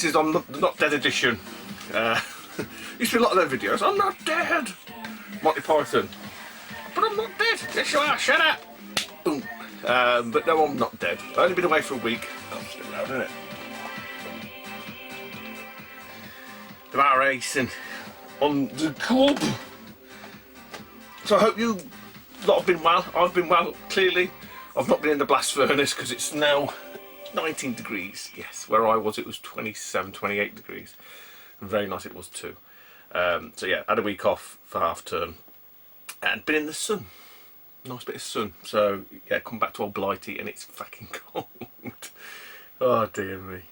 This is on the Not Dead edition. Used to be a lot of their videos. I'm not dead. Monty Python. But I'm not dead. Yes you are. Shut up. Boom. But no, I'm not dead. I've only been away for a week. I'm still loud, isn't it? The bar racing on the club. So I hope you lot have been well. I've been well, clearly. I've not been in the blast furnace because it's now 19 degrees. Yes, where I was it was 27, 28 degrees. And very nice it was too. So yeah, had a week off for half term and been in the sun. Nice bit of sun. So yeah, come back to old Blighty and it's fucking cold. Oh dear me.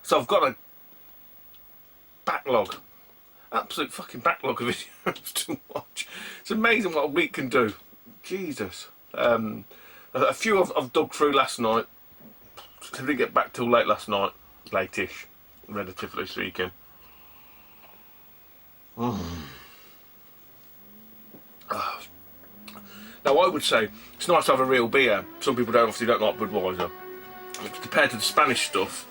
So I've got a backlog. Absolute fucking backlog of videos to watch. It's amazing what a week can do. Jesus. A few I've dug through last night. I didn't get back till late last night. Late-ish, relatively speaking. Now I would say it's nice to have a real beer. Some people obviously don't like Budweiser. Compared to the Spanish stuff,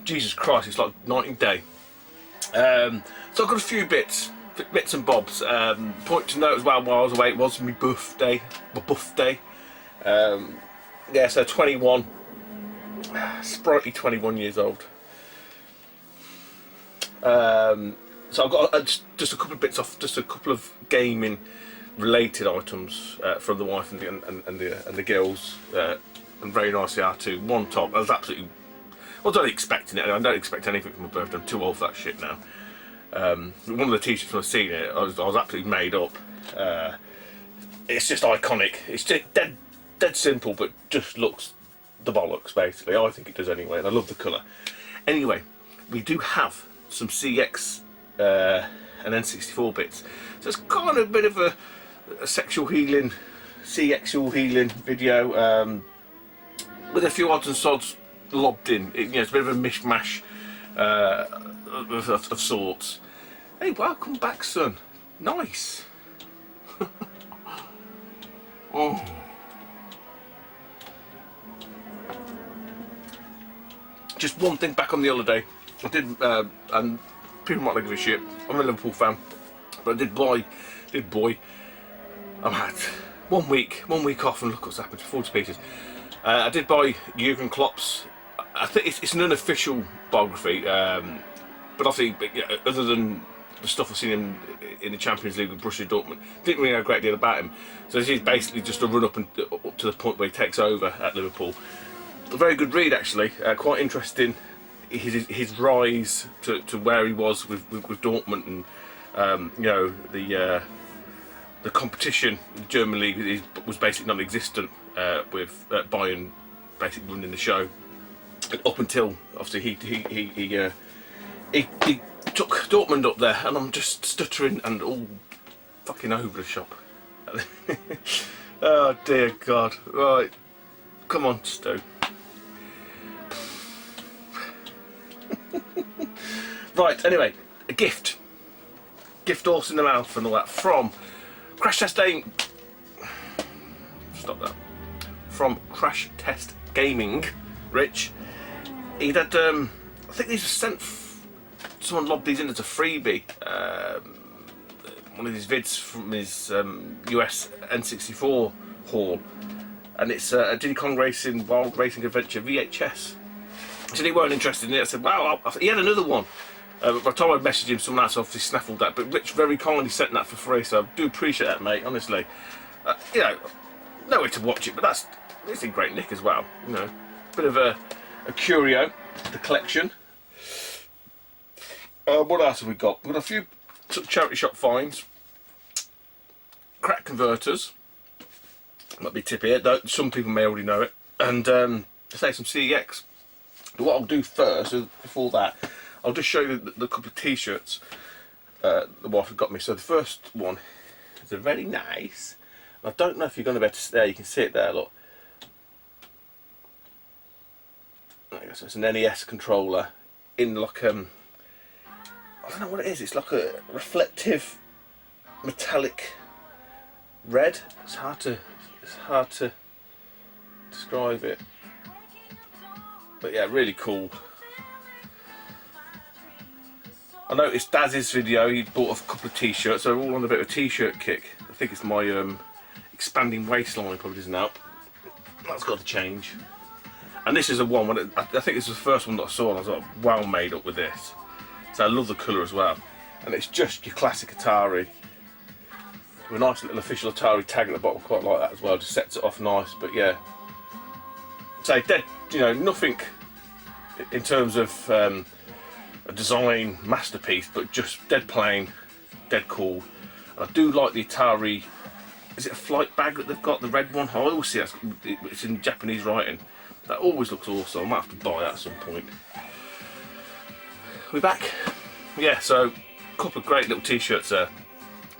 Jesus Christ, it's like night and day. So I've got a few bits and bobs. Point to note as well, while I was away, it was my birthday. Yeah, so 21, sprightly 21 years old. So I've got just a couple of bits off, just a couple of gaming related items from the wife and the girls, and very nice they are too. One top, I was absolutely, I wasn't expecting it. I don't expect anything from my birthday. I'm too old for that shit now. One of the t-shirts when I seen it, I was absolutely made up. It's just iconic. It's just dead simple, but just looks the bollocks basically. I think it does anyway, and I love the colour. Anyway, we do have some CX and N64 bits, so it's kind of a bit of a sexual healing, Cexual healing video, with a few odds and sods lobbed in. It's a bit of a mishmash of sorts. Hey, welcome back, son. Nice. Oh. Just one thing back on the holiday. I did, and people might not give a shit. I'm a Liverpool fan, but I did boy. I've had one week off, and look what's happened. 40 pieces. I did buy Jurgen Klopp's. I think it's an unofficial biography, but obviously, other than the stuff I've seen in the Champions League with Borussia Dortmund, didn't really know a great deal about him. So this is basically just a run up to the point where he takes over at Liverpool. A very good read actually, quite interesting. His rise to where he was with Dortmund, and the competition in the German league was basically non-existent, with Bayern basically running the show, and up until obviously he took Dortmund up there, and I'm just stuttering and all fucking over the shop. Oh dear God! Right, come on, Stu. Right, anyway, a gift horse in the mouth and all that from Crash Test Gaming. Stop that. From Crash Test Gaming, Rich. He'd had, I think these were sent. Someone lobbed these in as a freebie. One of his vids from his US N64 haul, and it's a Diddy Kong Racing Wild Racing Adventure VHS. So he weren't interested in it. I said, wow, he had another one. By the time I messaged him, someone else obviously snaffled that, but Rich very kindly sent that for free, so I do appreciate that, mate, honestly. No way to watch it, but it's in great nick as well. Bit of a curio, the collection. What else have we got? We've got a few sort of charity shop finds. Crack converters. Might be a tip here, though some people may already know it. And say some CEX. But what I'll do first, before that, I'll just show you the couple of t-shirts the wife had got me. So the first one is a very nice. I don't know if you're going to be able to. There, you can see it there. Look. So it's an NES controller in like I don't know what it is. It's like a reflective metallic red. It's hard to describe it. But yeah, really cool. I noticed Daz's video, he bought a couple of t-shirts, so we're all on a bit of a t-shirt kick. I think it's my expanding waistline probably doesn't help. That's got to change. And this is a one, I think this was the first one that I saw and I was like, well made up with this. So I love the colour as well. And it's just your classic Atari. With a nice little official Atari tag at the bottom, quite like that as well, just sets it off nice, but yeah. Say dead, you know, nothing in terms of a design masterpiece, but just dead plain, dead cool. And I do like the Atari, is it a flight bag that they've got, the red one? I always see it's in Japanese writing. That always looks awesome. I might have to buy that at some point. We're back. Yeah, so a couple of great little t-shirts there.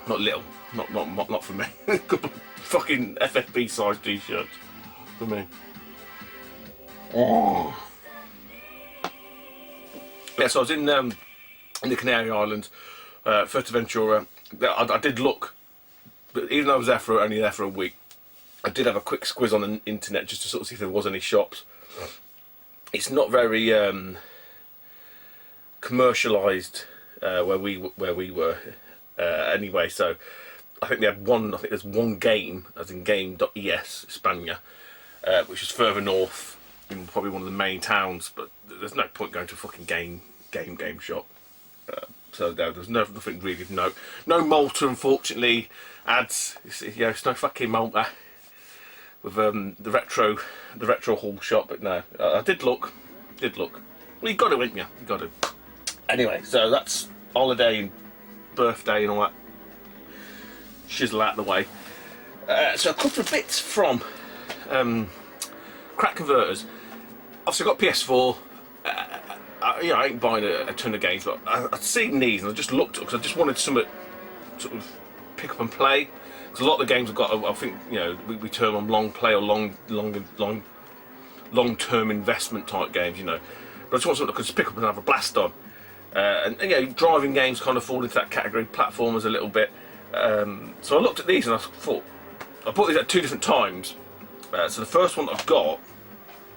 Not little, not for me. A couple of fucking FFB size t-shirts for me. Oh. Yeah, so I was in the Canary Islands, Fuerteventura. I did look, but even though I was there only there for a week, I did have a quick squiz on the internet just to sort of see if there was any shops. It's not very commercialised where we were anyway. So I think they had one. I think there's one game, as in game.es, España, which is further north in probably one of the main towns. But there's no point going to a fucking game shop. So there's nothing really of note. No Malta, unfortunately. Ads, it's no fucking Malta. With the retro hall shop, but no, I did look. Well, you got to, wouldn't you? You got to. Anyway, so that's holiday and birthday and all that shizzle out of the way. So a couple of bits from Crack Converters. Obviously, I've got PS4. I ain't buying a ton of games, but I'd seen these and I just looked because I just wanted something sort of pick up and play. Because a lot of the games I've got, I think, you know, we term them long play or long-term investment type games, you know. But I just want something I could just pick up and have a blast on. And you know, driving games kind of fall into that category, platformers a little bit. So I looked at these and I thought, I bought these at 2 different times. So the first one that I've got,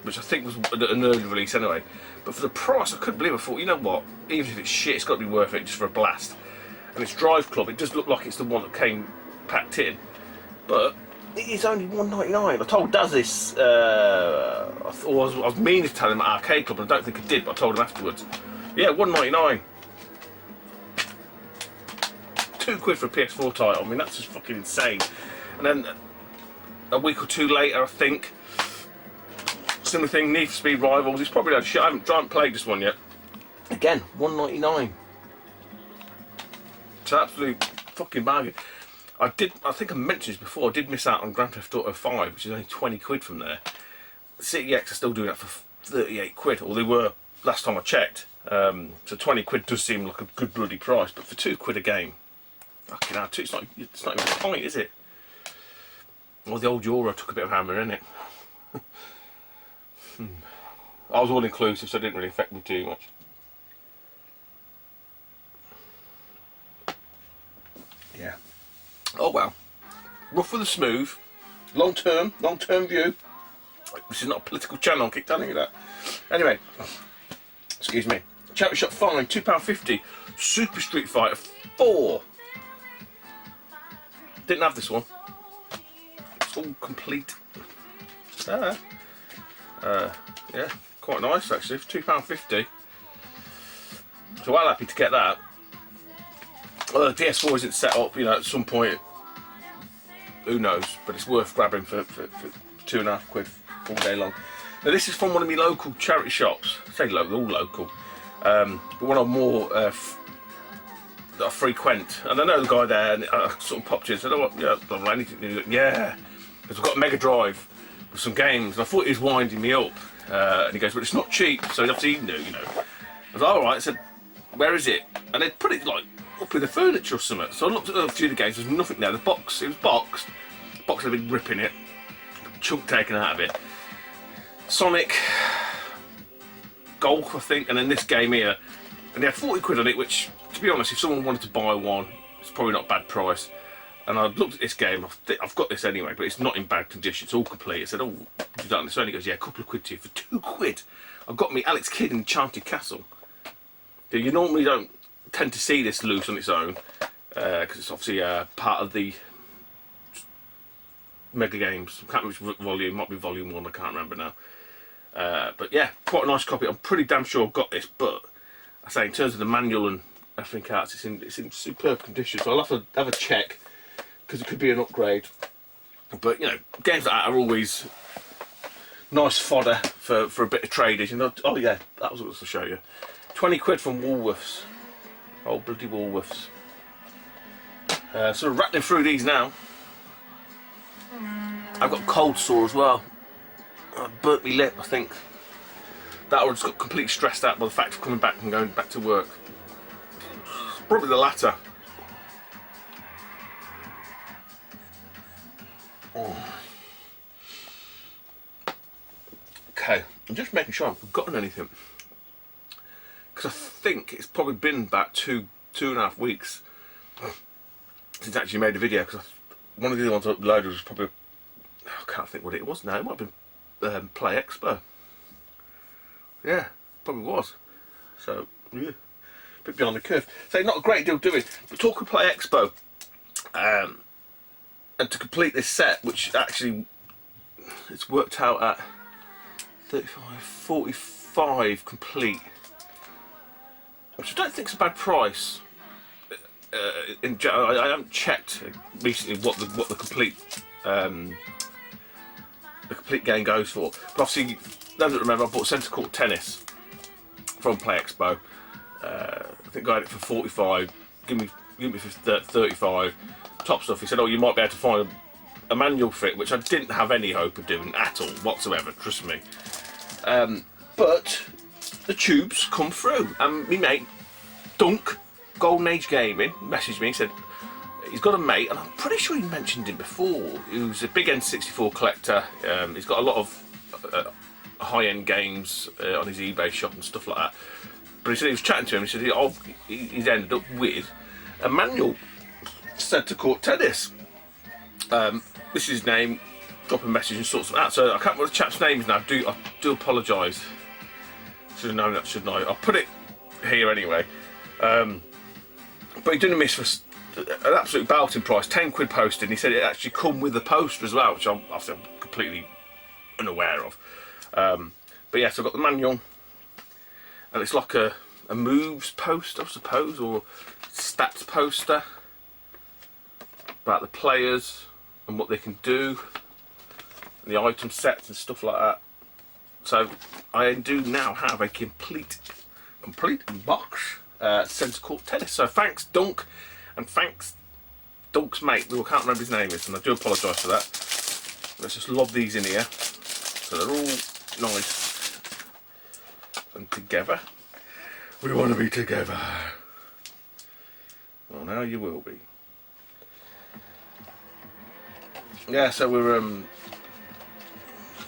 which I think was an early release anyway, but for the price I couldn't believe it. I thought, you know what, even if it's shit, it's got to be worth it just for a blast. And it's Drive Club, it does look like it's the one that came packed in, but it is only $1.99. I told Daz this, I was meaning to tell him at Arcade Club, and I don't think I did, but I told him afterwards. Yeah, $1.99. £2 for a PS4 title, I mean that's just fucking insane. And then a week or two later, I think, similar thing, Need for Speed Rivals, it's probably had shit, I haven't played this one yet. Again, $1.99. It's an absolute fucking bargain. I think I mentioned this before, I did miss out on Grand Theft Auto 5, which is only £20 from there. City X are still doing that for £38, or they were last time I checked. So £20 does seem like a good bloody price, but for £2 a game, fucking hell, it's not even a pint, is it? Well, the old Euro took a bit of hammer, innit? I was all inclusive, so it didn't really affect me too much. Yeah. Oh well. Rough with the smooth. Long term view. This is not a political channel, I keep telling you that. Anyway, excuse me. Charity Shop fine, £2.50. Super Street Fighter 4. Didn't have this one. It's all complete. Yeah, quite nice actually for £2.50. So well happy to get that. Well, the PS4 isn't set up, you know, at some point, who knows, but it's worth grabbing for £2.50 all day long. Now this is from one of my local charity shops. I say local, all local, but one of more that I frequent. And I know the guy there, and I sort of popped in and said, "Oh, yeah, I don't know anything." And he goes, "Yeah, because I've got a Mega Drive with some games." And I thought he was winding me up, and he goes, "But it's not cheap." So obviously he knew, you know. I was like, "All right." I said, "Where is it?" And they'd put it like up in the furniture or something. So I looked at a few of the games, there's nothing there. The box, it was boxed. The box had a big rip in it. Chunk taken out of it. Sonic, Golf, I think, and then this game here. And they had £40 on it, which, to be honest, if someone wanted to buy one, it's probably not a bad price. And I looked at this game, I've got this anyway, but it's not in bad condition, it's all complete. I said, "Oh, you've done this?" So he goes, "Yeah, a couple of quid to you for £2." I've got me Alex Kidd in Enchanted Castle. You normally don't tend to see this loose on its own, because it's obviously part of the Mega Games. I can't remember which volume, might be volume 1, I can't remember now. But yeah, quite a nice copy. I'm pretty damn sure I've got this, but I say in terms of the manual and everything else, it's in superb condition, so I'll have a check, because it could be an upgrade. But you know, games like that are always nice fodder for a bit of traders. You know, oh yeah, that was what I was to show you. 20 quid from Woolworths. Oh bloody Woolworths. Sort of rattling through these now. I've got cold sore as well. I burnt my lip, I think. That or just got completely stressed out by the fact of coming back and going back to work. Probably the latter. Oh. Okay, I'm just making sure I haven't forgotten anything, because I think it's probably been about two and a half weeks since I actually made a video, because one of the other ones I uploaded was probably, I can't think what it was now, it might have been Play Expo. Yeah, probably was. So, yeah, a bit behind the curve. So not a great deal doing, but talk of Play Expo, and to complete this set, which actually, it's worked out at 45 complete, which I don't think is a bad price. I haven't checked recently what the complete game goes for, but obviously, those that remember, I bought Centre Court Tennis from Play Expo. I think I had it for 45. Give me for 35. Top stuff. He said, "Oh, you might be able to find a manual fit," which I didn't have any hope of doing at all whatsoever. Trust me. But the tubes come through, and me mate Dunk, Golden Age Gaming, messaged me and said he's got a mate, and I'm pretty sure he mentioned him before, who's a big N64 collector. He's got a lot of high-end games on his eBay shop and stuff like that. But he said he was chatting to him. He said he's ended up with a manual Centre Court Tennis. This is his name. Drop a message and sort something out. So I can't remember what the chap's name is now. I do apologise. Should have known that, shouldn't I? I'll put it here anyway. But he didn't miss for an absolute belting price, 10 quid posted. And he said it actually come with the poster as well, which I'm completely unaware of. But yeah, so I've got the manual, and it's like a moves poster, I suppose, or stats poster about the players and what they can do, and the item sets and stuff like that. So I do now have a complete box Centre Court Tennis. So thanks Dunk, and thanks Dunk's mate, who I can't remember his name is, and I do apologise for that. Let's just lob these in here so they're all nice and together. We want to be together. Well, now you will be. Yeah, so we're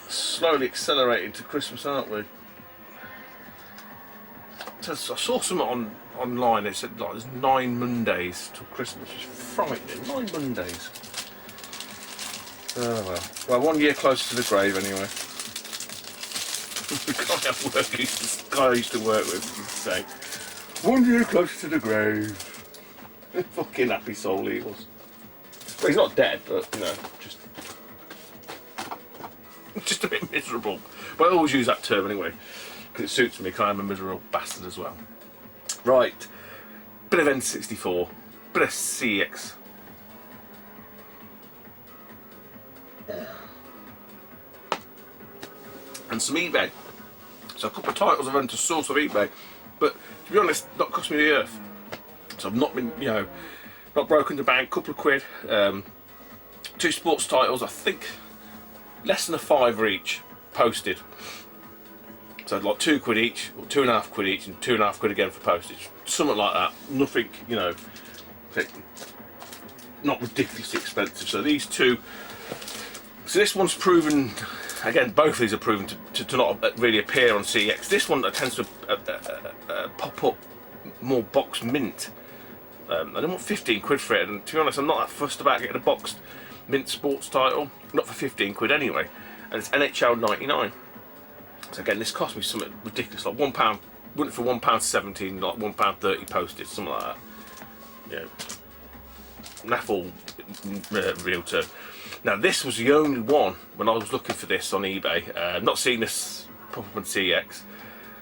slowly accelerating to Christmas, aren't we? So I saw something online. It said like there's 9 Mondays till Christmas. It's frightening. 9 Mondays. Oh well. Well, 1 year closer to the grave anyway. The guy I used to work with used to say, 1 year closer to the grave. Fucking happy soul he was. Well, he's not dead, but you know, just a bit miserable. But I always use that term anyway, because it suits me, because I'm a miserable bastard as well. Right, bit of N64, bit of CX. And some eBay. So a couple of titles I've had to source off eBay, but to be honest, not cost me the earth. So I've not been, you know, not broken the bank, couple of quid. 2 sports titles, I think less than a £5 each, posted. So like 2 quid each, or 2.5 quid each, and 2.5 quid again for postage. Something like that. Nothing, you know, not ridiculously expensive. So these two. So this one's proven, again, both of these are proven to not really appear on CX. This one tends to pop up more box mint. I don't want 15 quid for it, and to be honest, I'm not that fussed about getting a boxed mint sports title. Not for 15 quid anyway. And it's NHL 99. So again, this cost me something ridiculous, like £1, went for £1.17, like £1.30 postage, something like that. Yeah, naff real term. Now this was the only one when I was looking for this on eBay. Not seeing this proper on CX.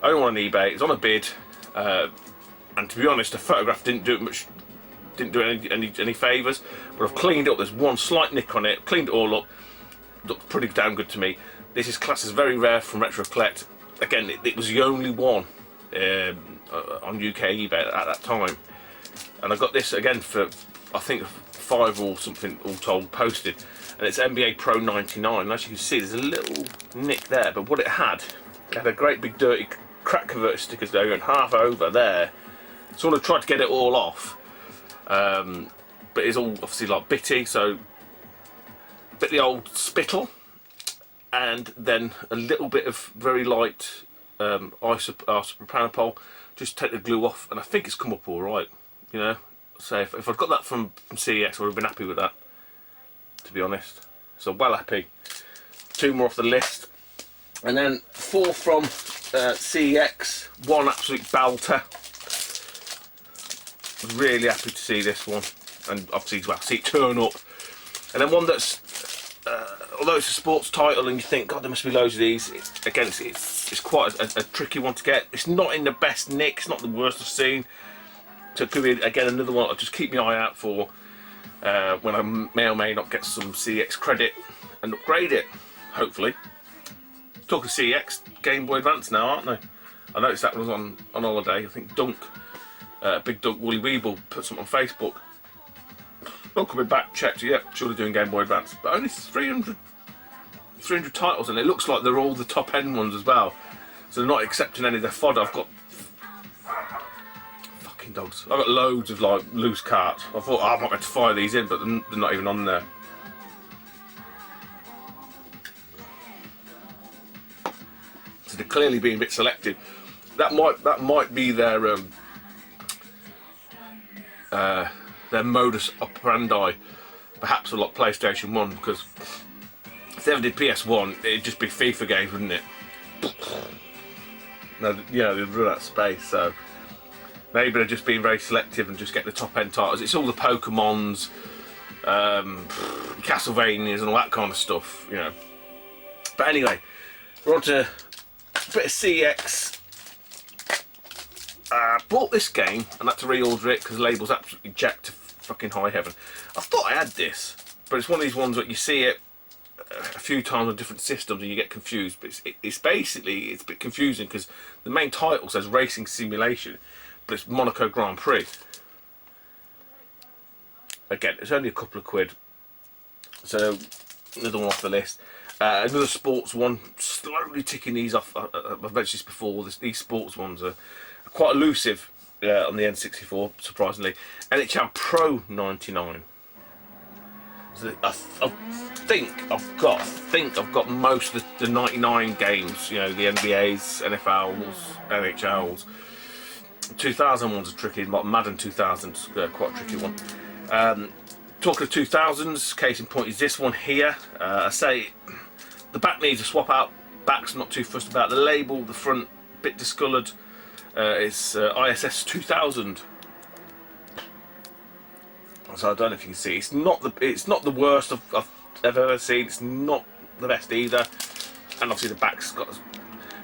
Only one on eBay. It's on a bid, and to be honest, the photograph didn't do it much. Didn't do any favours. But I've cleaned it up. There's one slight nick on it. Cleaned it all up. Looked pretty damn good to me. This is classed as very rare from Retro Collect. Again, it was the only one on UK eBay at that time, and I got this again for I think £5 or something all told posted, and it's NBA Pro 99. And as you can see, there's a little nick there, but what it had a great big dirty crack converter stickers there and half over there. So I tried to get it all off, but it's all obviously like bitty, so bit the old spittle, and then a little bit of very light isopropanople. Just take the glue off, and I think it's come up all right, you know. So if I'd got that from CEX, I would have been happy with that, to be honest. So well happy. 2 more off the list, and then 4 from CEX. 1 absolute belter. Really happy to see this one, and obviously well, see it turn up. And then one that's although it's a sports title, and you think, God, there must be loads of these. Again, it's quite a tricky one to get. It's not in the best nick. It's not the worst I've seen. So it could be, again, another one I'll just keep my eye out for when I may or may not get some CX credit and upgrade it, hopefully. Talking CX, Game Boy Advance now, aren't they? I noticed that was on holiday. I think Dunk, Big Dunk Wooly Weeble put something on Facebook. Not coming back, checked, yeah, surely doing Game Boy Advance. But only 300 titles, and it looks like they're all the top end ones as well. So they're not accepting any of their fodder. I've got dogs. I've got loads of like loose carts. I thought, I might have to fire these in, but they're not even on there. So they're clearly being a bit selective. That might be their modus operandi, perhaps a lot PlayStation 1, because if they ever did PS1, it'd just be FIFA games, wouldn't it? No, yeah, they'd run out of space. So maybe they're just being very selective and just get the top end titles. It's all the Pokemons, Castlevanias and all that kind of stuff, you know. But anyway, we're on to a bit of CX. Bought this game and had to reorder it because the label's absolutely jacked to fucking high heaven. I thought I had this, but it's one of these ones that you see it a few times on different systems and you get confused. But it's basically, it's a bit confusing because the main title says Racing Simulation, but it's Monaco Grand Prix. Again, it's only a couple of quid, so another one off the list. Another sports one, slowly ticking these off. I've mentioned this before. These sports ones are quite elusive on the N64, surprisingly. NHL Pro 99. So I think I've got most of the 99 games. You know, the NBAs, NFLs, NHLs. 2000 one's a tricky, like Madden 2000, quite a tricky one. Talking of 2000s, case in point is this one here. I say the back needs a swap out. Back's not too fussed about. The label, the front, bit discoloured. It's ISS 2000. So I don't know if you can see. It's not the worst I've ever seen. It's not the best either. And obviously the back's got,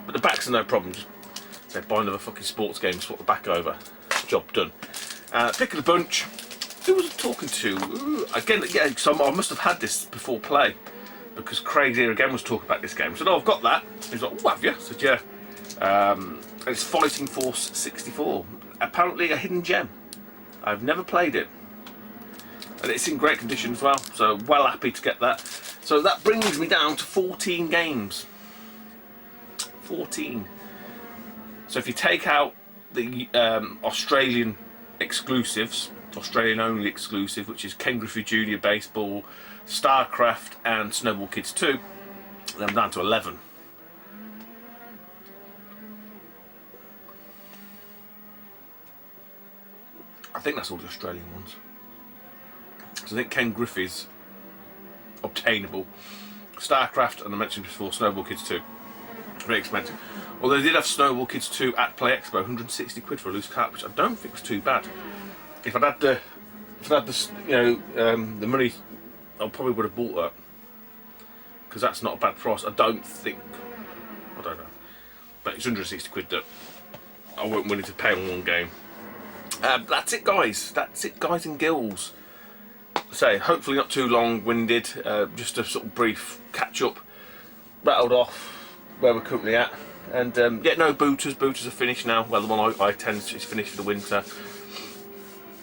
but the backs are no problem. Just say buy another fucking sports game, swap the back over. Job done. Pick of the bunch. Who was I talking to? Ooh, again, yeah. So I must have had this before play because Craig here again was talking about this game. I said, "Oh, I've got that." He's like, "Oh, have you?" I said, "Yeah." And it's Fighting Force 64. Apparently a hidden gem. I've never played it. And it's in great condition as well, so well happy to get that. So that brings me down to 14 games. 14. So if you take out the Australian exclusives, Australian only exclusive, which is Ken Griffey Jr. Baseball, StarCraft and Snowball Kids 2, then I'm down to 11. I think that's all the Australian ones. So I think Ken Griffey's obtainable. StarCraft, and I mentioned before, Snowball Kids 2. Very expensive. Although they did have Snowball Kids 2 at Play Expo, 160 quid for a loose cart, which I don't think was too bad. If I'd had the, the money, I probably would have bought that, because that's not a bad price. I don't know, but it's 160 quid that I weren't willing to pay on one game. That's it, guys. That's it, guys and girls. So hopefully not too long-winded. Just a sort of brief catch-up. Rattled off where we're currently at, and yeah, no booters. Booters are finished now. Well, the one I tend is finished for the winter.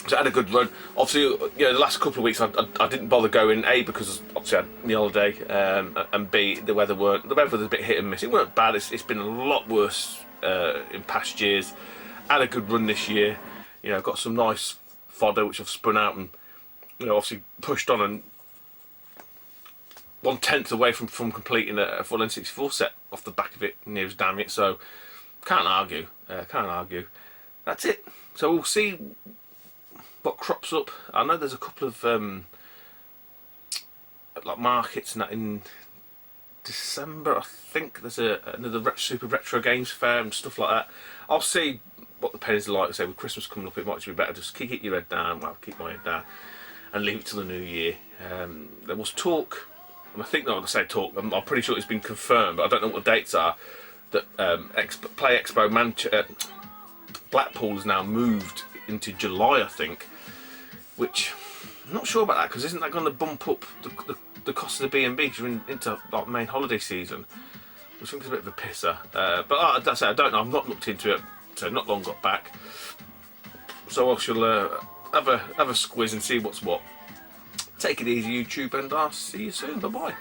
So I had a good run. Obviously, the last couple of weeks I didn't bother going. A, because obviously I had my holiday, and B, the weather was a bit hit and miss. It weren't bad. It's been a lot worse in past years. Had a good run this year. Got some nice fodder which I've spun out, and obviously pushed on, and 1/10 away from completing a full N64 set off the back of it, near as damn it. So can't argue. That's it. So we'll see what crops up. I know there's a couple of like markets and that in December. I think there's another Super Retro Games Fair and stuff like that. I'll see what the pennies are like. Say with Christmas coming up, it might be better just keep your head down. Well, keep my head down and leave it till the new year. There was talk. And I think, I say talk, I'm pretty sure it's been confirmed, but I don't know what the dates are, that Play Expo Blackpool has now moved into July, I think, which I'm not sure about that, because isn't that going to bump up the cost of the B&B because you're into like main holiday season, which I think is a bit of a pisser. But that's it, I don't know, I've not looked into it, so not long got back. So I shall have a squiz and see what's what. Take it easy, YouTube, and I'll see you soon. Bye bye.